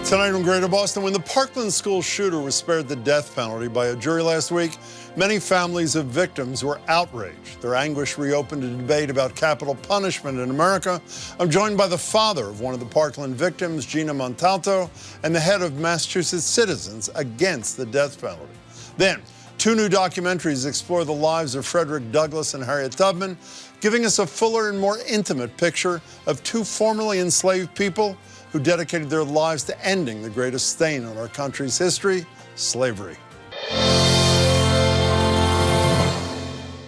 Tonight in Greater Boston, when the Parkland school shooter was spared the death penalty by a jury last week, many families of victims were outraged. Their anguish reopened a debate about capital punishment in America. I'm joined by the father of one of the Parkland victims, Gina Montalto, and the head of Massachusetts Citizens Against the Death Penalty. Then, two new documentaries explore the lives of Frederick Douglass and Harriet Tubman, giving us a fuller and more intimate picture of two formerly enslaved people who dedicated their lives to ending the greatest stain on our country's history, slavery.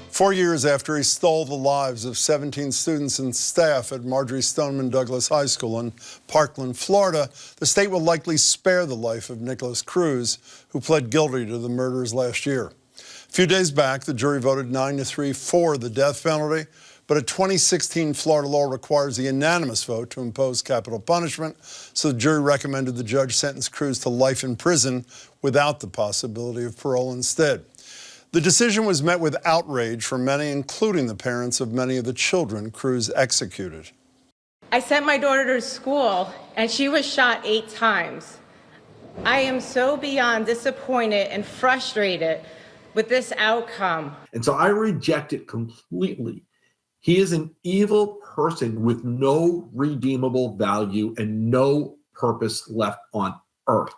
4 years after he stole the lives of 17 students and staff at Marjory Stoneman Douglas High School in Parkland, Florida, the state will likely spare the life of Nicholas Cruz, who pled guilty to the murders last year. A few days back, the jury voted 9-3 for the death penalty, but a 2016 Florida law requires a unanimous vote to impose capital punishment, so the jury recommended the judge sentence Cruz to life in prison without the possibility of parole instead. The decision was met with outrage from many, including the parents of many of the children Cruz executed. I sent my daughter to school, and she was shot 8 times. I am so beyond disappointed and frustrated with this outcome. And so I reject it completely. He is an evil person with no redeemable value and no purpose left on earth.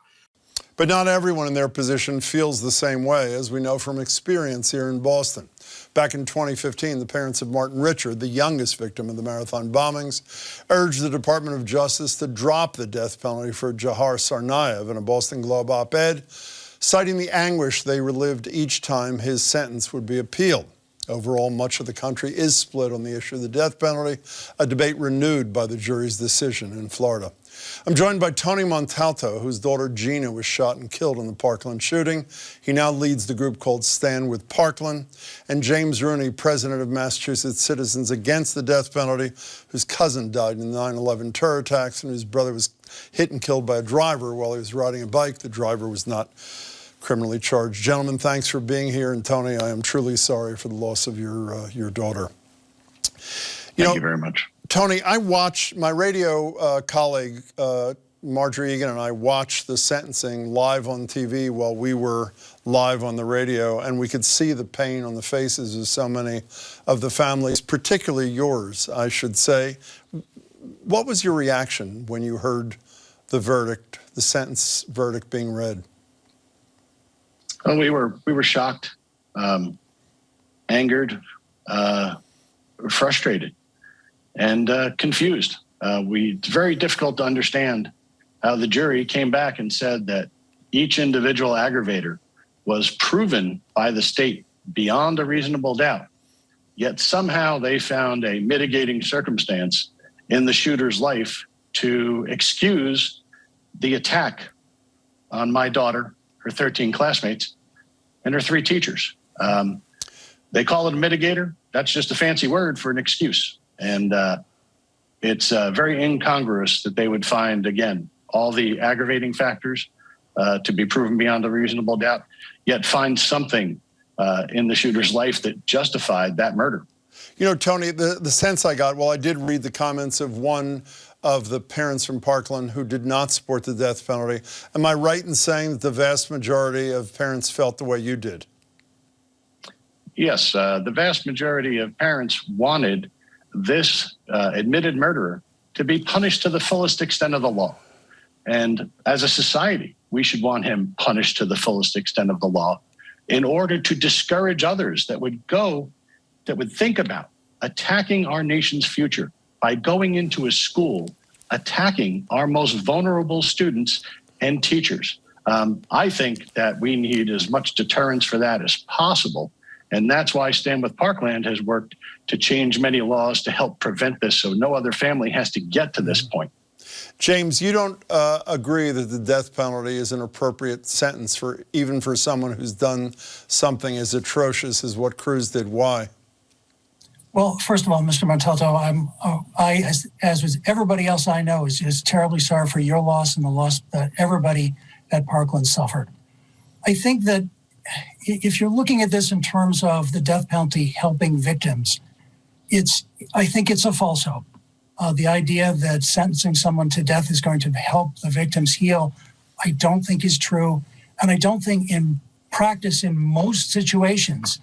But not everyone in their position feels the same way, as we know from experience here in Boston. Back in 2015, the parents of Martin Richard, the youngest victim of the marathon bombings, urged the Department of Justice to drop the death penalty for Jahar Tsarnaev in a Boston Globe op-ed, citing the anguish they relived each time his sentence would be appealed. Overall, much of the country is split on the issue of the death penalty, a debate renewed by the jury's decision in Florida. I'm joined by Tony Montalto, whose daughter Gina was shot and killed in the Parkland shooting. He now leads the group called Stand with Parkland. And James Rooney, president of Massachusetts Citizens Against the Death Penalty, whose cousin died in the 9/11 terror attacks and whose brother was hit and killed by a driver while he was riding a bike. The driver was not criminally charged. Gentlemen, thanks for being here. And Tony, I am truly sorry for the loss of your daughter. Thank you very much. Tony, I watched, my radio colleague, Marjory and I watched the sentencing live on TV while we were live on the radio, and we could see the pain on the faces of so many of the families, particularly yours, I should say. What was your reaction when you heard the verdict, the sentence verdict being read? Well, we were shocked, angered, frustrated, and confused. It's very difficult to understand how the jury came back and said that each individual aggravator was proven by the state beyond a reasonable doubt, yet somehow they found a mitigating circumstance in the shooter's life to excuse the attack on my daughter, her 13 classmates, and her 3 teachers. They call it a mitigator. That's just a fancy word for an excuse. And it's very incongruous that they would find, again, all the aggravating factors to be proven beyond a reasonable doubt, yet find something in the shooter's life that justified that murder. You know, Tony, the sense I got, well, I did read the comments of one of the parents from Parkland who did not support the death penalty. Am I right in saying that the vast majority of parents felt the way you did? Yes, the vast majority of parents wanted this admitted murderer to be punished to the fullest extent of the law. And as a society, we should want him punished to the fullest extent of the law in order to discourage others that would think about attacking our nation's future by going into a school, attacking our most vulnerable students and teachers. I think that we need as much deterrence for that as possible. And that's why Stand with Parkland has worked to change many laws to help prevent this so no other family has to get to this point. James, you don't agree that the death penalty is an appropriate sentence even for someone who's done something as atrocious as what Cruz did. Why? Well, first of all, Mr. Montalto, as with everybody else I know, is terribly sorry for your loss and the loss that everybody at Parkland suffered. I think that if you're looking at this in terms of the death penalty helping victims, I think it's a false hope. The idea that sentencing someone to death is going to help the victims heal, I don't think is true. And I don't think in practice, in most situations,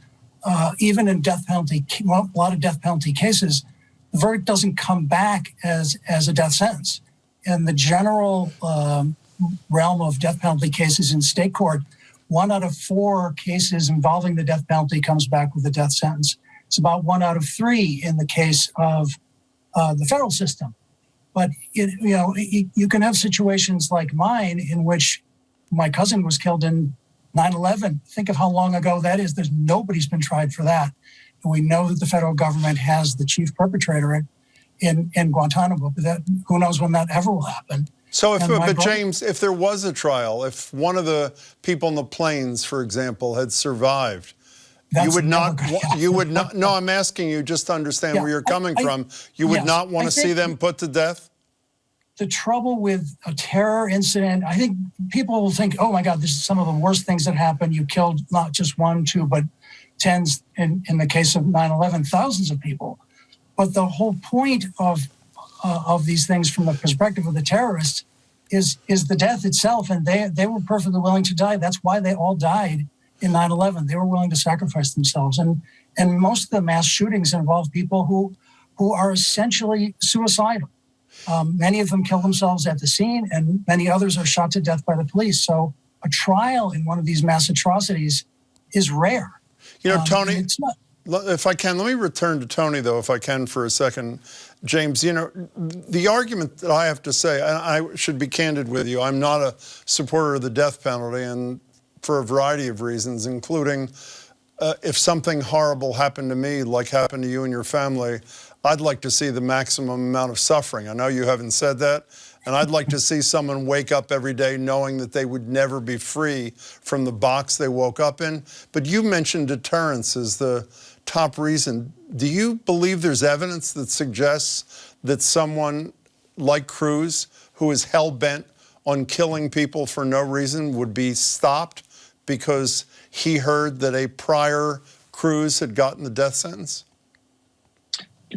even in death penalty, a lot of death penalty cases, the verdict doesn't come back as a death sentence. In the general realm of death penalty cases in state court, 1 out of 4 cases involving the death penalty comes back with a death sentence. It's about 1 out of 3 in the case of the federal system. But you can have situations like mine in which my cousin was killed in 9/11. Think of how long ago that is. Nobody's been tried for that. And we know that the federal government has the chief perpetrator in Guantanamo, but who knows when that ever will happen. So, James, if there was a trial, if one of the people in the planes, for example, had survived, you would not. No, I'm asking you just to understand where you're coming from. You would not want to see them put to death? The trouble with a terror incident, I think people will think, oh my God, this is some of the worst things that happened. You killed not just 1, 2, but tens, in the case of 9/11, thousands of people. But the whole point of these things from the perspective of the terrorists is the death itself. And they were perfectly willing to die. That's why they all died in 9/11. They were willing to sacrifice themselves. And most of the mass shootings involve people who are essentially suicidal. Many of them kill themselves at the scene, and many others are shot to death by the police. So a trial in one of these mass atrocities is rare. Tony, if I can, let me return to Tony, though, if I can, for a second. James, the argument that I have to say, and I should be candid with you, I'm not a supporter of the death penalty, and for a variety of reasons, including if something horrible happened to me, like happened to you and your family, I'd like to see the maximum amount of suffering. I know you haven't said that, and I'd like to see someone wake up every day knowing that they would never be free from the box they woke up in. But you mentioned deterrence as the top reason. Do you believe there's evidence that suggests that someone like Cruz, who is hell-bent on killing people for no reason, would be stopped because he heard that a prior Cruz had gotten the death sentence?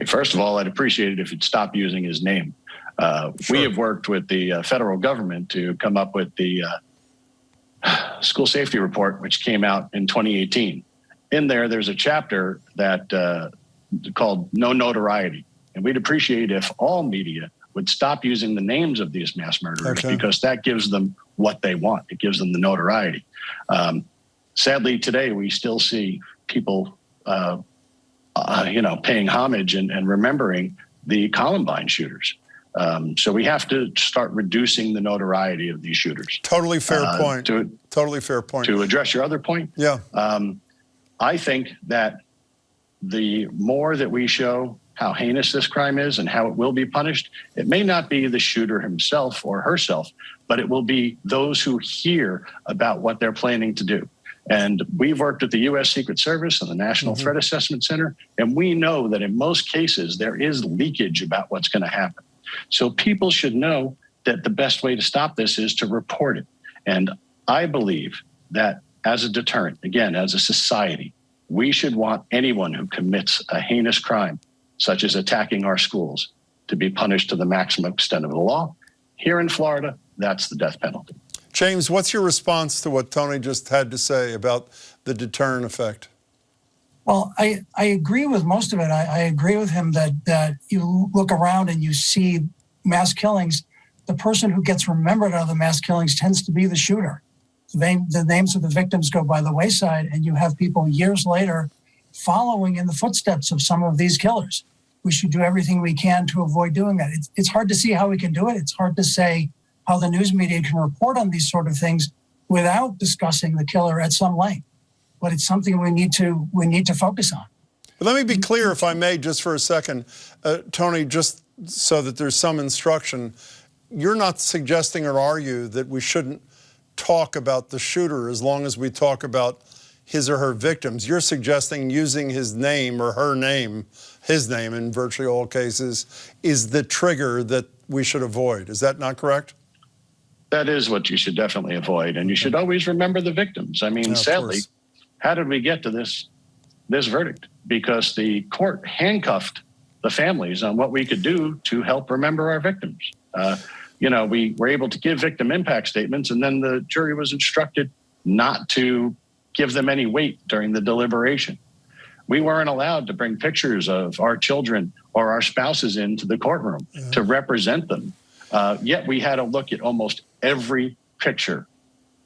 First of all, I'd appreciate it if you'd stop using his name. Sure. We have worked with the federal government to come up with the school safety report, which came out in 2018. In there's a chapter that called No Notoriety. And we'd appreciate if all media would stop using the names of these mass murderers, because that gives them what they want. It gives them the notoriety. Sadly, today, we still see people paying homage and remembering the Columbine shooters. So we have to start reducing the notoriety of these shooters. Totally fair point. Totally fair point. To address your other point, I think that the more that we show how heinous this crime is and how it will be punished, it may not be the shooter himself or herself, but it will be those who hear about what they're planning to do. And we've worked with the U.S. Secret Service and the National Threat Assessment Center, and we know that in most cases there is leakage about what's going to happen. So people should know that the best way to stop this is to report it. And I believe that as a deterrent, again, as a society, we should want anyone who commits a heinous crime, such as attacking our schools, to be punished to the maximum extent of the law. Here in Florida, that's the death penalty. James, what's your response to what Tony just had to say about the deterrent effect? Well, I agree with most of it. I agree with him that you look around and you see mass killings. The person who gets remembered out of the mass killings tends to be the shooter. The names of the victims go by the wayside, and you have people years later following in the footsteps of some of these killers. We should do everything we can to avoid doing that. It's hard to see how we can do it. It's hard to say how the news media can report on these sort of things without discussing the killer at some length. But it's something we need to focus on. But let me be clear, if I may, just for a second, Tony, just so that there's some instruction. You're not suggesting or argue that we shouldn't talk about the shooter as long as we talk about his or her victims. You're suggesting using his name or her name, his name in virtually all cases, is the trigger that we should avoid. Is that not correct? That is what you should definitely avoid. And you should always remember the victims. I mean, sadly, how did we get to this verdict? Because the court handcuffed the families on what we could do to help remember our victims. We were able to give victim impact statements, and then the jury was instructed not to give them any weight during the deliberation. We weren't allowed to bring pictures of our children or our spouses into the courtroom to represent them. Yet we had to look at almost every picture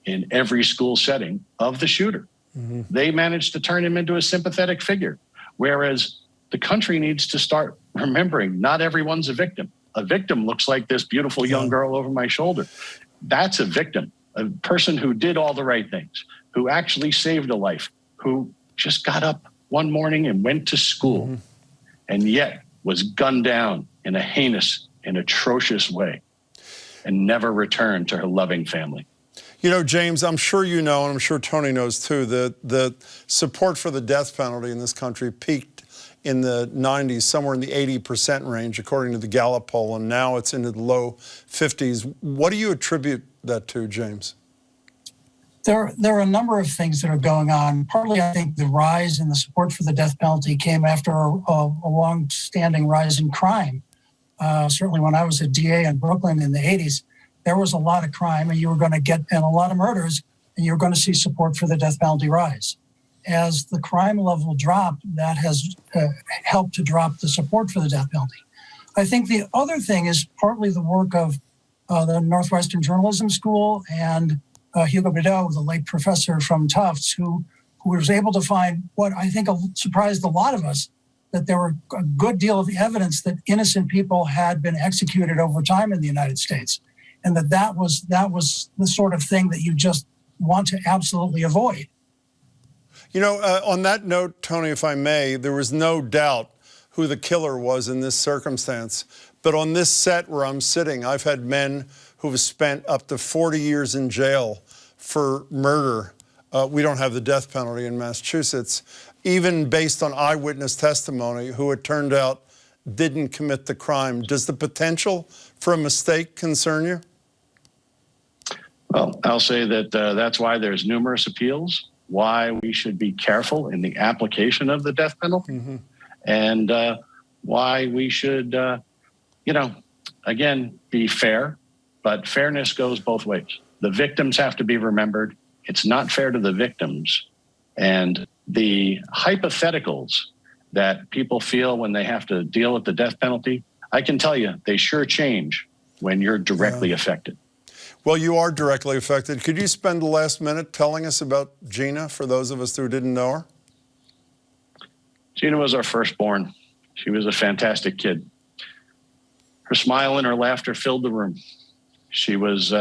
in every school setting of the shooter. They managed to turn him into a sympathetic figure, whereas the country needs to start remembering not everyone's a victim. A victim looks like this beautiful young girl over my shoulder. That's a victim, a person who did all the right things, who actually saved a life, who just got up one morning and went to school and yet was gunned down in a heinous and atrocious way and never returned to her loving family. You know, James, I'm sure you know, and I'm sure Tony knows too, that the support for the death penalty in this country peaked in the 90s, somewhere in the 80% range, according to the Gallup poll, and now it's into the low 50s. What do you attribute that to, James? There are a number of things that are going on. Partly, I think the rise in the support for the death penalty came after a long-standing rise in crime. Certainly when I was a DA in Brooklyn in the 80s, there was a lot of crime and a lot of murders, and you were going to see support for the death penalty rise. As the crime level dropped, that has helped to drop the support for the death penalty. I think the other thing is partly the work of the Northwestern Journalism School and Hugo Bedot, the late professor from Tufts, who was able to find what I think surprised a lot of us, that there were a good deal of evidence that innocent people had been executed over time in the United States, and that was the sort of thing that you just want to absolutely avoid. You know, on that note, Tony, if I may, there was no doubt who the killer was in this circumstance. But on this set where I'm sitting, I've had men who have spent up to 40 years in jail for murder. We don't have the death penalty in Massachusetts, even based on eyewitness testimony, who it turned out didn't commit the crime. Does the potential for a mistake concern you? Well, I'll say that that's why there's numerous appeals, why we should be careful in the application of the death penalty, and why we should, again, be fair, but fairness goes both ways. The victims have to be remembered. It's not fair to the victims. And the hypotheticals that people feel when they have to deal with the death penalty, I can tell you, they sure change when you're directly affected. Well, you are directly affected. Could you spend the last minute telling us about Gina, for those of us who didn't know her? Gina was our firstborn. She was a fantastic kid. Her smile and her laughter filled the room. She was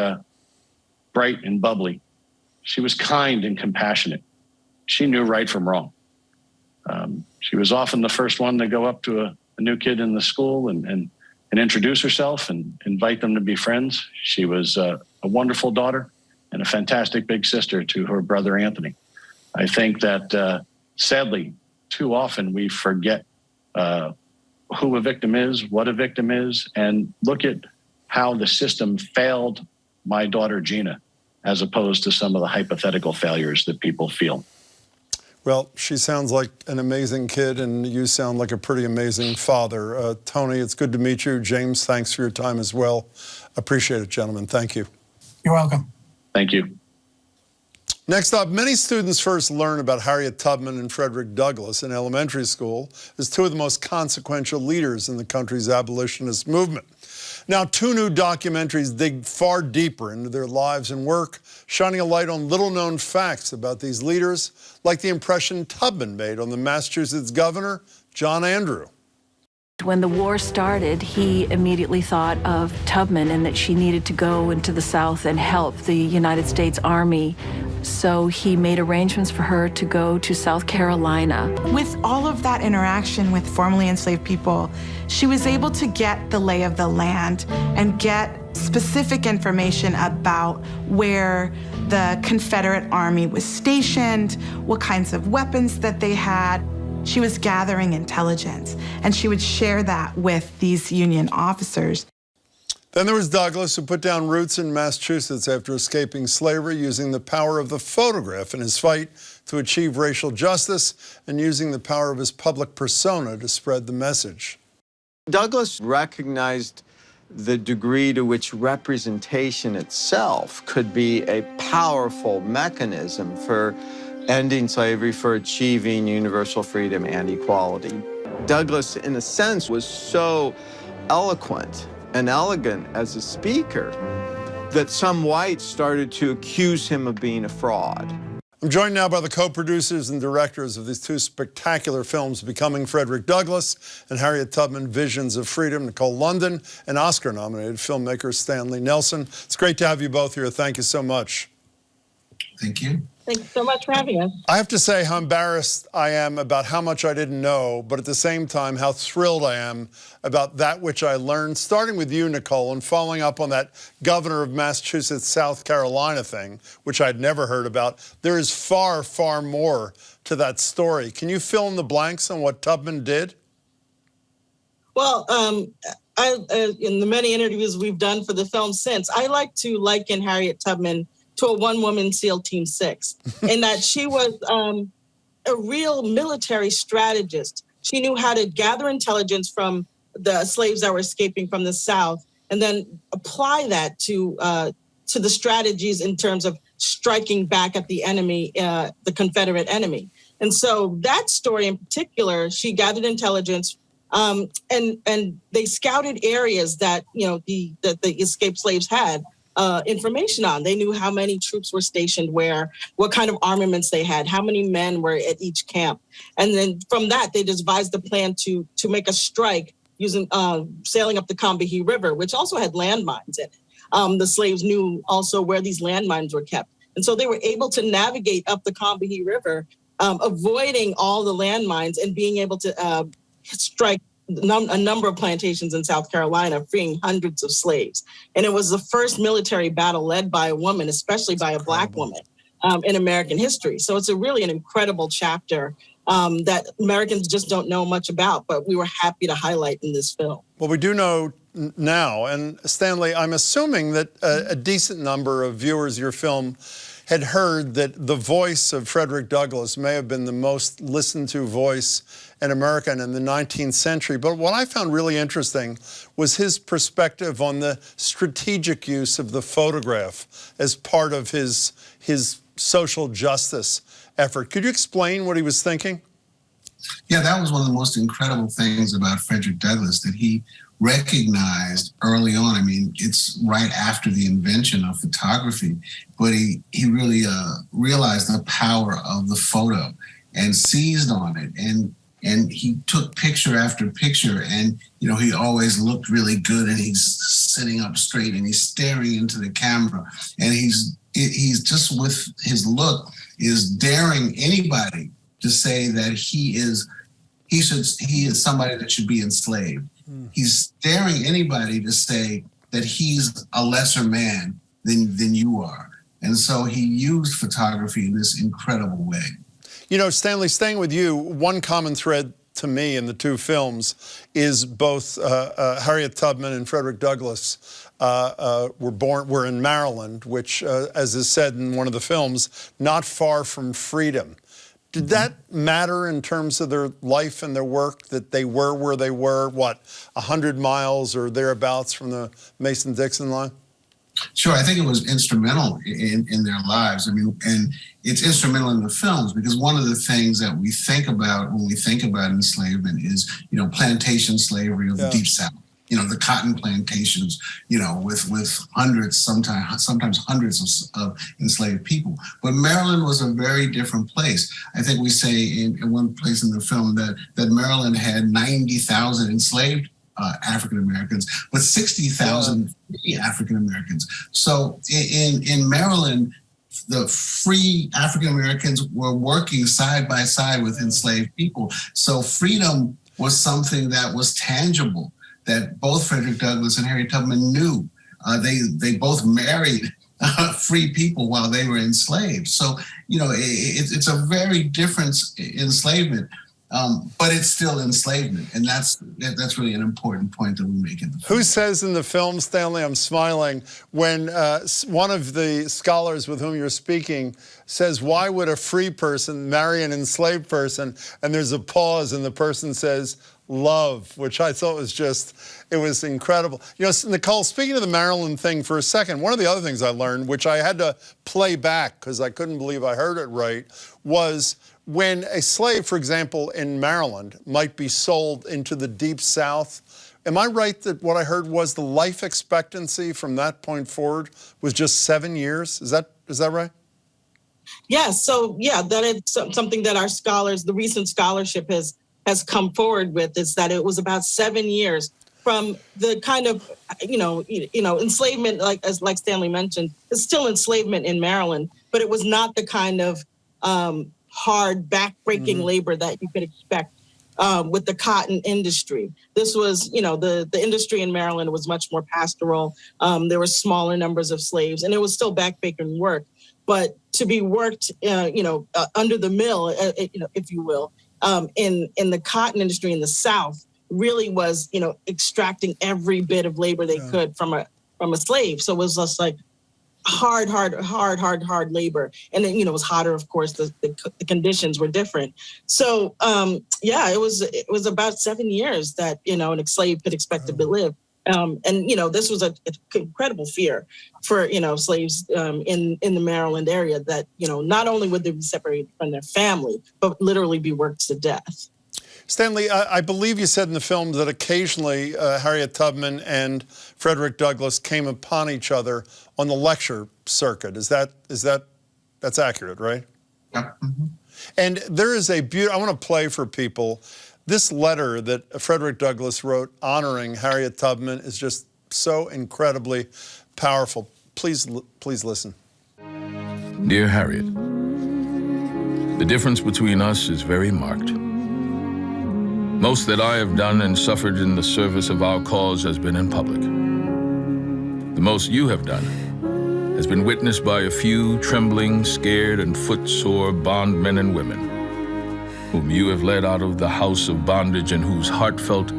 bright and bubbly. She was kind and compassionate. She knew right from wrong. She was often the first one to go up to a new kid in the school and introduce herself and invite them to be friends. She was a wonderful daughter and a fantastic big sister to her brother Anthony. I think that sadly, too often we forget who a victim is, what a victim is, and look at how the system failed my daughter Gina, as opposed to some of the hypothetical failures that people feel. Well, she sounds like an amazing kid, and you sound like a pretty amazing father. Tony, it's good to meet you. James, thanks for your time as well. Appreciate it, gentlemen. Thank you. You're welcome. Thank you. Next up, many students first learn about Harriet Tubman and Frederick Douglass in elementary school as two of the most consequential leaders in the country's abolitionist movement. Now, two new documentaries dig far deeper into their lives and work, shining a light on little-known facts about these leaders, like the impression Tubman made on the Massachusetts governor, John Andrew. When the war started, he immediately thought of Tubman and that she needed to go into the South and help the United States Army. So he made arrangements for her to go to South Carolina. With all of that interaction with formerly enslaved people, she was able to get the lay of the land and get specific information about where the Confederate Army was stationed, what kinds of weapons that they had. She was gathering intelligence, and she would share that with these Union officers. Then there was Douglass, who put down roots in Massachusetts after escaping slavery, using the power of the photograph in his fight to achieve racial justice and using the power of his public persona to spread the message. Douglass recognized the degree to which representation itself could be a powerful mechanism for ending slavery, for achieving universal freedom and equality. Douglass, in a sense, was so eloquent and elegant as a speaker that some whites started to accuse him of being a fraud. I'm joined now by the co-producers and directors of these two spectacular films, Becoming Frederick Douglass and Harriet Tubman, Visions of Freedom, Nicole London, and Oscar-nominated filmmaker Stanley Nelson. It's great to have you both here. Thank you so much. Thank you. Thanks so much for having us. I have to say how embarrassed I am about how much I didn't know, but at the same time, how thrilled I am about that which I learned, starting with you, Nicole, and following up on that governor of Massachusetts, South Carolina thing, which I'd never heard about. There is far, far more to that story. Can you fill in the blanks on what Tubman did? Well, in the many interviews we've done for the film since, I like to liken Harriet Tubman to a one-woman SEAL Team 6, in that she was a real military strategist. She knew how to gather intelligence from the slaves that were escaping from the South, and then apply that to the strategies in terms of striking back at the enemy, the Confederate enemy. And so that story in particular, she gathered intelligence, and they scouted areas that the escaped slaves had information on. They knew how many troops were stationed where, what kind of armaments they had, how many men were at each camp. And then from that, they devised a plan to make a strike using sailing up the Combahee River, which also had landmines in it. The slaves knew also where these landmines were kept. And so they were able to navigate up the Combahee River, avoiding all the landmines and being able to strike a number of plantations in South Carolina, freeing hundreds of slaves. And it was the first military battle led by a woman, especially by a Black woman, in American history. So it's really an incredible chapter that Americans just don't know much about, but we were happy to highlight in this film. Well, we do know now, and Stanley, I'm assuming that a decent number of viewers of your film had heard that the voice of Frederick Douglass may have been the most listened to voice in America in the 19th century. But what I found really interesting was his perspective on the strategic use of the photograph as part of his social justice effort. Could you explain what he was thinking? Yeah, that was one of the most incredible things about Frederick Douglass, that he recognized early on. I mean, it's right after the invention of photography, but he really realized the power of the photo and seized on it. And he took picture after picture, and he always looked really good, and he's sitting up straight and he's staring into the camera, and he's just, with his look, is daring anybody to say that he is somebody that should be enslaved. He's daring anybody to say that he's a lesser man than you are. And so he used photography in this incredible way. Stanley, staying with you, one common thread to me in the two films is both Harriet Tubman and Frederick Douglass were in Maryland, which, as is said in one of the films, not far from freedom. Did that matter in terms of their life and their work, that they were where they were, 100 miles or thereabouts from the Mason-Dixon line? Sure, I think it was instrumental in their lives. I mean, and it's instrumental in the films, because one of the things that we think about when we think about enslavement is, plantation slavery of the Deep South. The cotton plantations, with hundreds, sometimes hundreds of enslaved people. But Maryland was a very different place. I think we say in one place in the film that Maryland had 90,000 enslaved African Americans, but 60,000 free African Americans. So in Maryland, the free African Americans were working side by side with enslaved people. So freedom was something that was tangible, that both Frederick Douglass and Harriet Tubman knew. They both married free people while they were enslaved. So, it's a very different enslavement, but it's still enslavement. And that's really an important point that we make in the film. Who says in the film, Stanley, I'm smiling, when one of the scholars with whom you're speaking says, why would a free person marry an enslaved person? And there's a pause, and the person says, love, which I thought was just, it was incredible. You know, Nicole, speaking of the Maryland thing for a second, one of the other things I learned, which I had to play back because I couldn't believe I heard it right, was when a slave, for example, in Maryland might be sold into the Deep South. Am I right that what I heard was the life expectancy from that point forward was just 7 years? Is that right? Yeah, so that is something that our scholars, the recent scholarship has come forward with, is that it was about 7 years from the kind of, enslavement, like Stanley mentioned, it's still enslavement in Maryland, but it was not the kind of hard, back-breaking labor that you could expect with the cotton industry. This was, the industry in Maryland was much more pastoral. There were smaller numbers of slaves, and it was still back-breaking work. But to be worked, under the mill, if you will, in the cotton industry in the South, really was, extracting every bit of labor they could from a slave. So it was just like hard labor. And then, it was hotter, of course, the conditions were different. So, it was about 7 years that, an slave could expect to live. This was an incredible fear for, slaves in the Maryland area that, not only would they be separated from their family, but literally be worked to death. Stanley, I believe you said in the film that occasionally Harriet Tubman and Frederick Douglass came upon each other on the lecture circuit. That's accurate, right? Yeah. Mm-hmm. And there is I want to play for people. This letter that Frederick Douglass wrote honoring Harriet Tubman is just so incredibly powerful. Please listen. Dear Harriet, the difference between us is very marked. Most that I have done and suffered in the service of our cause has been in public. The most you have done has been witnessed by a few trembling, scared, and footsore bondmen and women whom you have led out of the house of bondage and whose heartfelt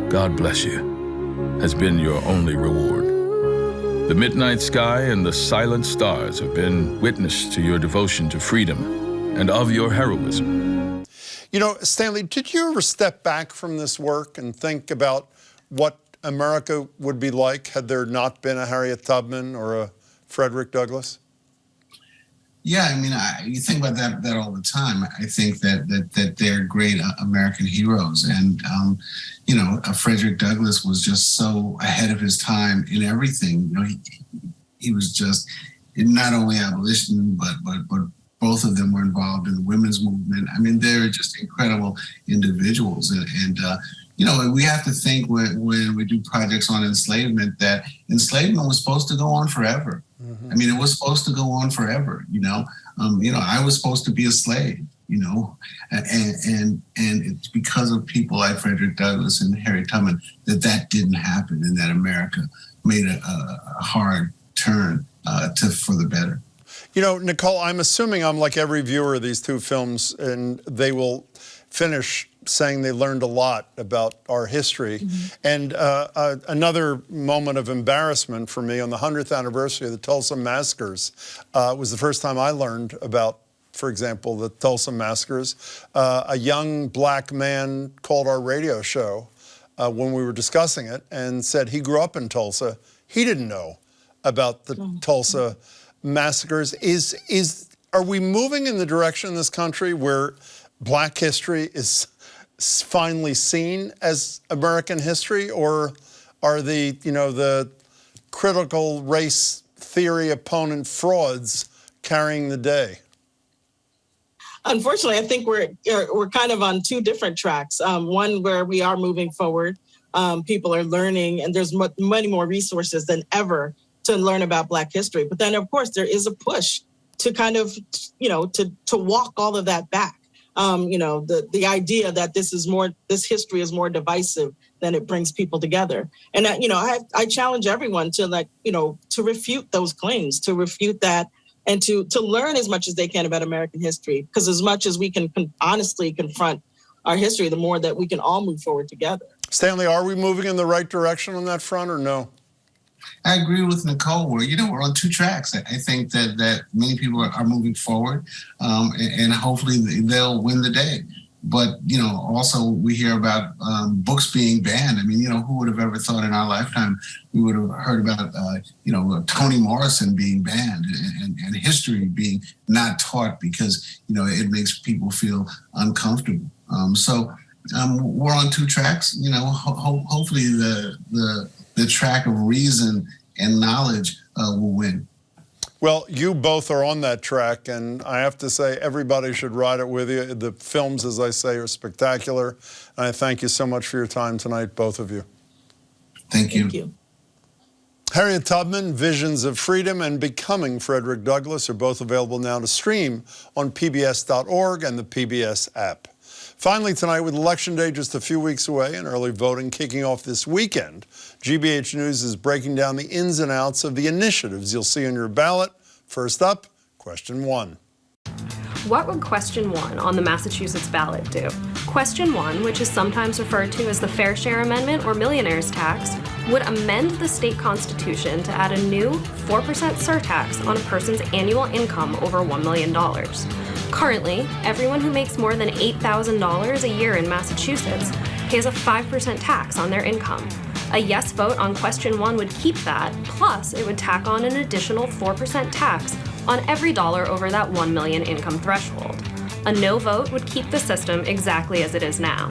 "God bless you" has been your only reward. The midnight sky and the silent stars have been witness to your devotion to freedom and of your heroism. Stanley, did you ever step back from this work and think about what America would be like had there not been a Harriet Tubman or a Frederick Douglass? Yeah, you think about that all the time. I think that they're great American heroes, and Frederick Douglass was just so ahead of his time in everything. He was just not only abolition, but both of them were involved in the women's movement. They're just incredible individuals, and we have to think when we do projects on enslavement that enslavement was supposed to go on forever. Mm-hmm. It was supposed to go on forever. I was supposed to be a slave. And it's because of people like Frederick Douglass and Harriet Tubman that didn't happen, and that America made a hard turn for the better. Nicole, I'm assuming I'm like every viewer of these two films, and they will finish saying they learned a lot about our history. Mm-hmm. And another moment of embarrassment for me on the 100th anniversary of the Tulsa massacres was the first time I learned about, for example, the Tulsa massacres. A young black man called our radio show when we were discussing it and said he grew up in Tulsa. He didn't know about the Tulsa massacres. Are we moving in the direction in this country where black history is finally seen as American history, or are the critical race theory opponent frauds carrying the day? Unfortunately, I think we're kind of on two different tracks. One where we are moving forward, people are learning, and there's many more resources than ever to learn about Black history. But then, of course, there is a push to kind of, to walk all of that back. The idea that this history is more divisive than it brings people together. And, I challenge everyone to to refute those claims, to refute that, and to learn as much as they can about American history. Because as much as we can honestly confront our history, the more that we can all move forward together. Stanley, are we moving in the right direction on that front, or no? I agree with Nicole. We're on two tracks. I think that many people are moving forward, and hopefully they'll win the day. But, also we hear about books being banned. I mean, who would have ever thought in our lifetime we would have heard about, Toni Morrison being banned and history being not taught because, it makes people feel uncomfortable. So we're on two tracks. Hopefully the track of reason and knowledge will win. Well, you both are on that track, and I have to say everybody should ride it with you. The films, as I say, are spectacular. And I thank you so much for your time tonight, both of you. Thank you. Thank you. Harriet Tubman, Visions of Freedom, and Becoming Frederick Douglass are both available now to stream on pbs.org and the PBS app. Finally tonight, with Election Day just a few weeks away and early voting kicking off this weekend, GBH News is breaking down the ins and outs of the initiatives you'll see on your ballot. First up, question 1. What would question 1 on the Massachusetts ballot do? Question 1, which is sometimes referred to as the Fair Share Amendment or Millionaire's Tax, would amend the state constitution to add a new 4% surtax on a person's annual income over $1 million. Currently, everyone who makes more than $8,000 a year in Massachusetts pays a 5% tax on their income. A yes vote on question 1 would keep that, plus it would tack on an additional 4% tax on every dollar over that 1 million income threshold. A no vote would keep the system exactly as it is now.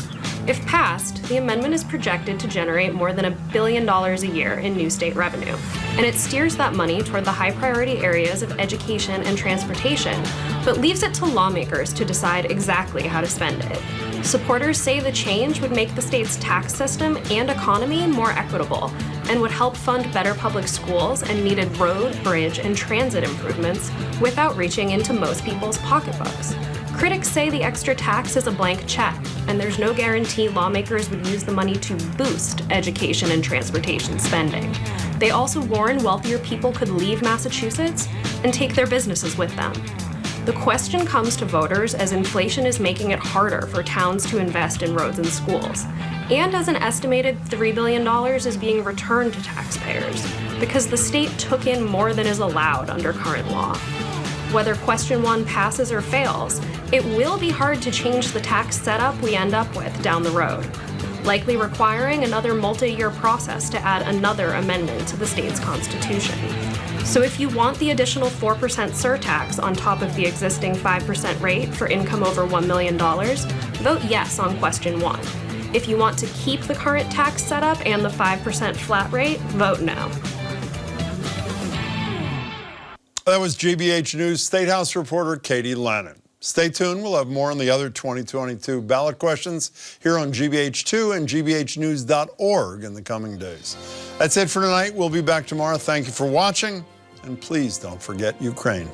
If passed, the amendment is projected to generate more than $1 billion a year in new state revenue, and it steers that money toward the high priority areas of education and transportation, but leaves it to lawmakers to decide exactly how to spend it. Supporters say the change would make the state's tax system and economy more equitable and would help fund better public schools and needed road, bridge, and transit improvements without reaching into most people's pocketbooks. Critics say the extra tax is a blank check, and there's no guarantee lawmakers would use the money to boost education and transportation spending. They also warn wealthier people could leave Massachusetts and take their businesses with them. The question comes to voters as inflation is making it harder for towns to invest in roads and schools, and as an estimated $3 billion is being returned to taxpayers, because the state took in more than is allowed under current law. Whether question 1 passes or fails, it will be hard to change the tax setup we end up with down the road, likely requiring another multi-year process to add another amendment to the state's constitution. So if you want the additional 4% surtax on top of the existing 5% rate for income over $1 million, vote yes on question 1. If you want to keep the current tax setup and the 5% flat rate, vote no. That was GBH News State House reporter Katie Lannon. Stay tuned. We'll have more on the other 2022 ballot questions here on GBH2 and gbhnews.org in the coming days. That's it for tonight. We'll be back tomorrow. Thank you for watching, and please don't forget Ukraine.